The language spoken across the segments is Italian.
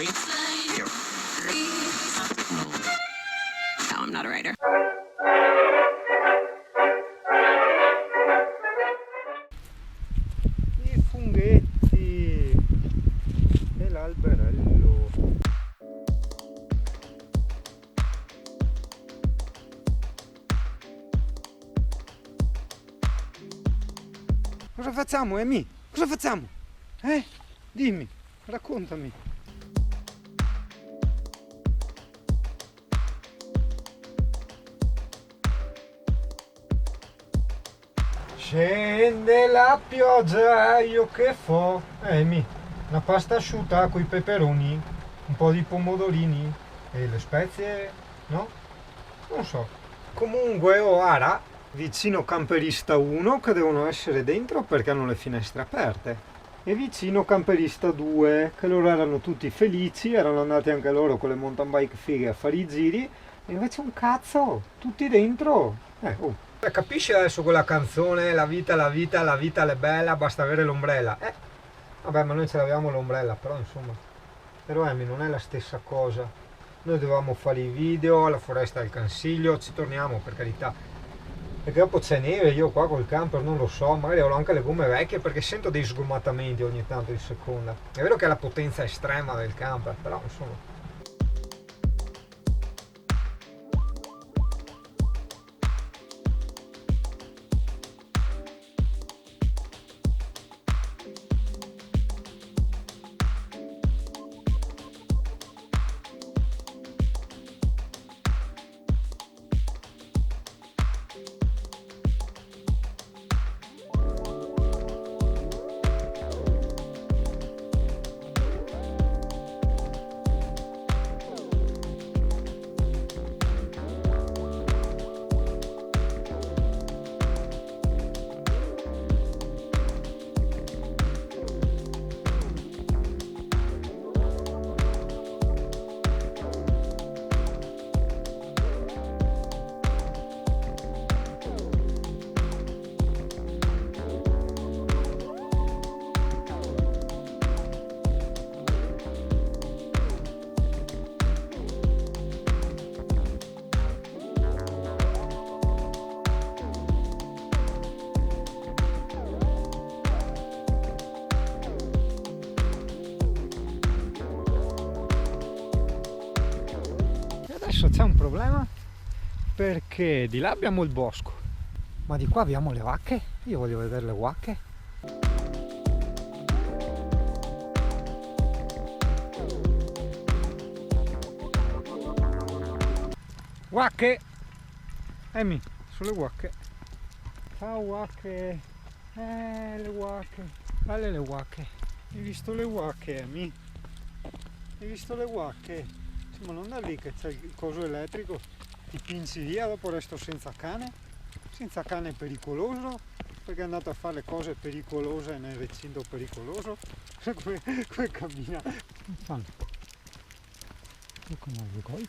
No, I'm not a writer. I funghetti e l'alberello. Cosa facciamo, Amy? Cosa facciamo? Dimmi, raccontami. Scende la pioggia, io che fo? Amy, una pasta asciutta con i peperoni, un po' di pomodorini e le spezie, no? Non so. Comunque, ora, vicino camperista 1 che devono essere dentro perché hanno le finestre aperte. E vicino camperista 2 che loro erano tutti felici, erano andati anche loro con le mountain bike fighe a fare i giri e invece un cazzo, tutti dentro. Capisci adesso quella canzone, la vita è bella, basta avere l'ombrella. Vabbè, ma noi ce l'avevamo l'ombrella, però insomma. Però Amy, non è la stessa cosa. Noi dovevamo fare i video alla foresta del Consiglio, ci torniamo per carità. Perché dopo c'è neve, io qua col camper non lo so, magari ho anche le gomme vecchie perché sento dei sgommattamenti ogni tanto in seconda. È vero che è la potenza estrema del camper, però insomma. Adesso c'è un problema perché di là abbiamo il bosco, ma di qua abbiamo le vacche. Io voglio vedere le vacche. Vacche! Amy, sulle vacche. Ciao vacche. Le vacche. Belle le vacche. Hai visto le vacche, Amy? Hai visto le vacche? Ma non da lì che c'è il coso elettrico, ti pinzi via, dopo resto senza cane. Senza cane è pericoloso, perché è andato a fare le cose pericolose nel recinto pericoloso. Come cammina. Fanno. E come il golf.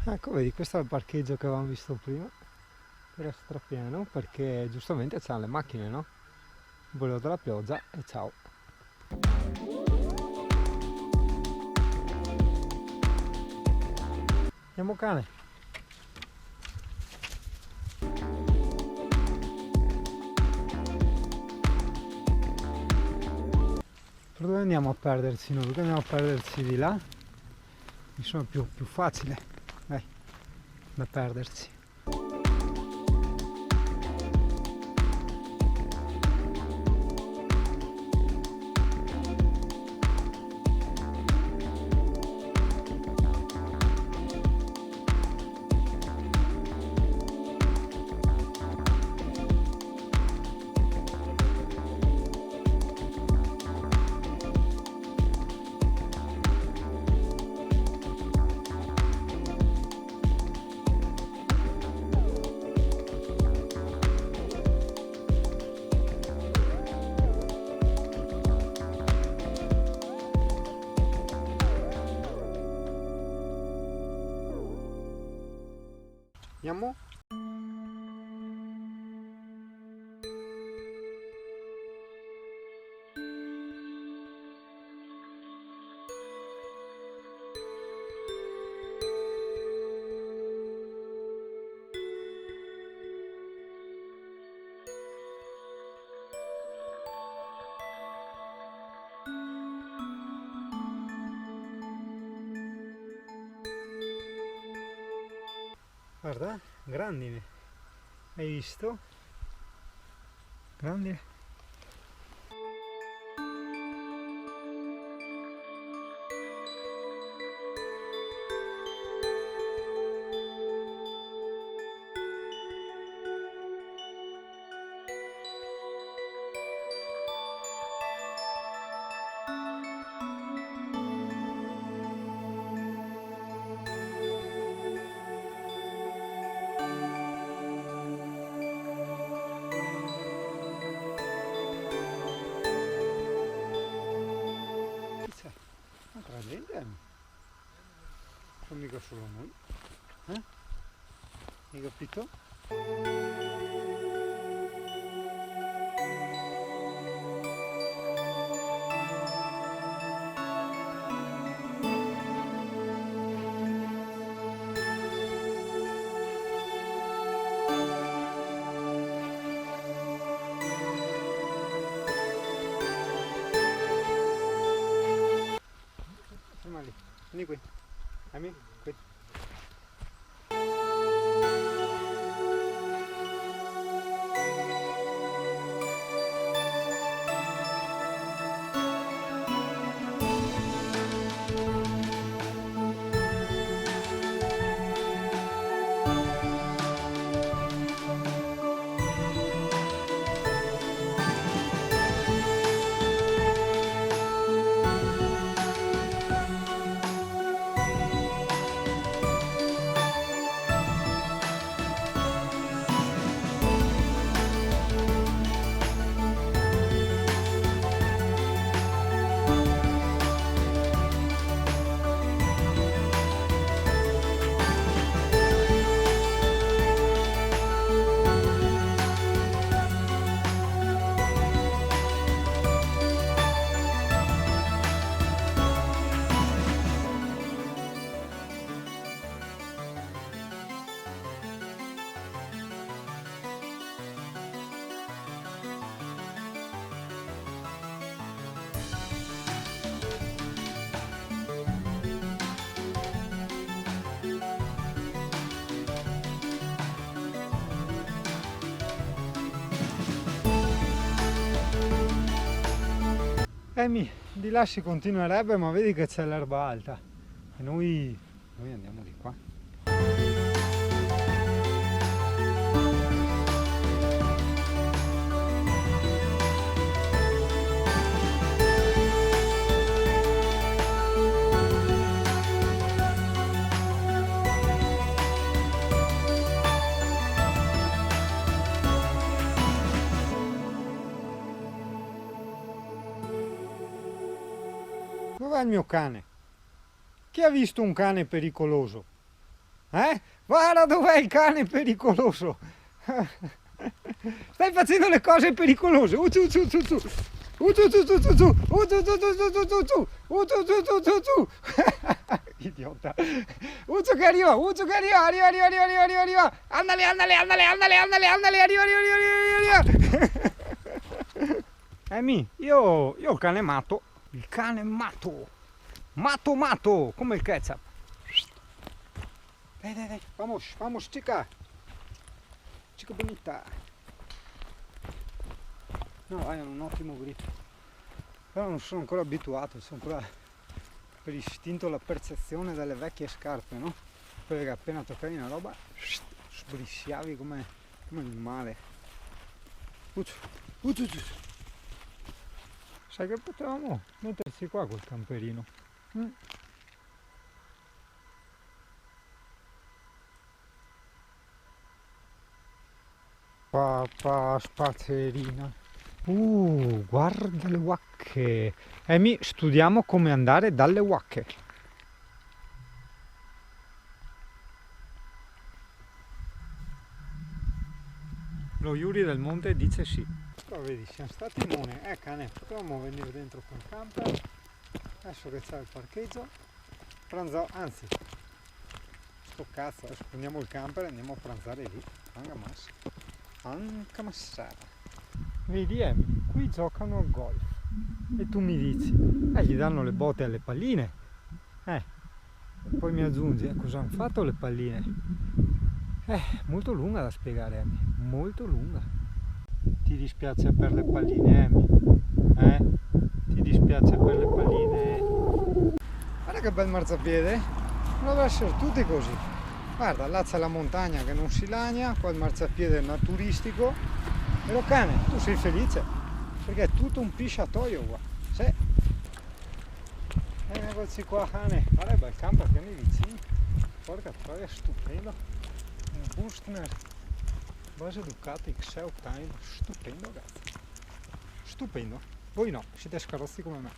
Ecco, vedi, questo è il parcheggio che avevamo visto prima, era strapieno perché giustamente c'hanno le macchine, no? Volevo della pioggia e ciao. Andiamo cane. Per dove andiamo a perderci noi? Perché andiamo a perderci di là? Insomma è più facile. Dai, da perdersi. Andiamo? Guarda, grandine, hai visto? Grandine. Non mica solo noi, hai capito? Ferma lì, vieni qui. Amy, qui. Amy, di là si continuerebbe, ma vedi che c'è l'erba alta e noi andiamo di qua. Dov'è il mio cane? Chi ha visto un cane pericoloso? Guarda dov'è il cane pericoloso! Stai facendo le cose pericolose! Idiota! Uccio che arriva! Arriva! Andale! Arriva! Amy, io ho il cane matto. Il cane matto, come il ketchup. Dai, vamos, chica bonita. No, hai un ottimo grip. Però non sono ancora abituato, sono ancora per istinto la percezione delle vecchie scarpe, no? Quelle che appena toccavi una roba, sbrisciavi come il male. Sai che potevamo mettersi qua col camperino. Papà spazzerina. Guarda le wacche. Amy, studiamo come andare dalle wacche. Lo Yuri del Monte dice sì. Però vedi, siamo stati in Mone. Cane, potremmo venire dentro col camper. Adesso che c'è il parcheggio. Pranzo, anzi, sto cazzo, adesso prendiamo il camper e andiamo a pranzare lì. Anche massata. Vedi Emi, qui giocano al golf. E tu mi dici, gli danno le botte alle palline. Poi mi aggiungi, cosa hanno fatto le palline? Molto lunga da spiegare Emi, molto lunga. Ti dispiace per le palline Emi? Ti dispiace per le palline? Guarda che bel marciapiede, non deve essere tutti così. Guarda, là c'è la montagna che non si lagna, qua il marciapiede naturalistico. Però cane, tu sei felice, perché è tutto un pisciatoio qua. Sì. Eccoci qua cane, guarda bel camper, vieni vicino. Porca troia, stupendo. Un Bustner base Ducati XC Octane, stupendo ragazzi. Stupendo. Voi no, siete scarrozzi come me.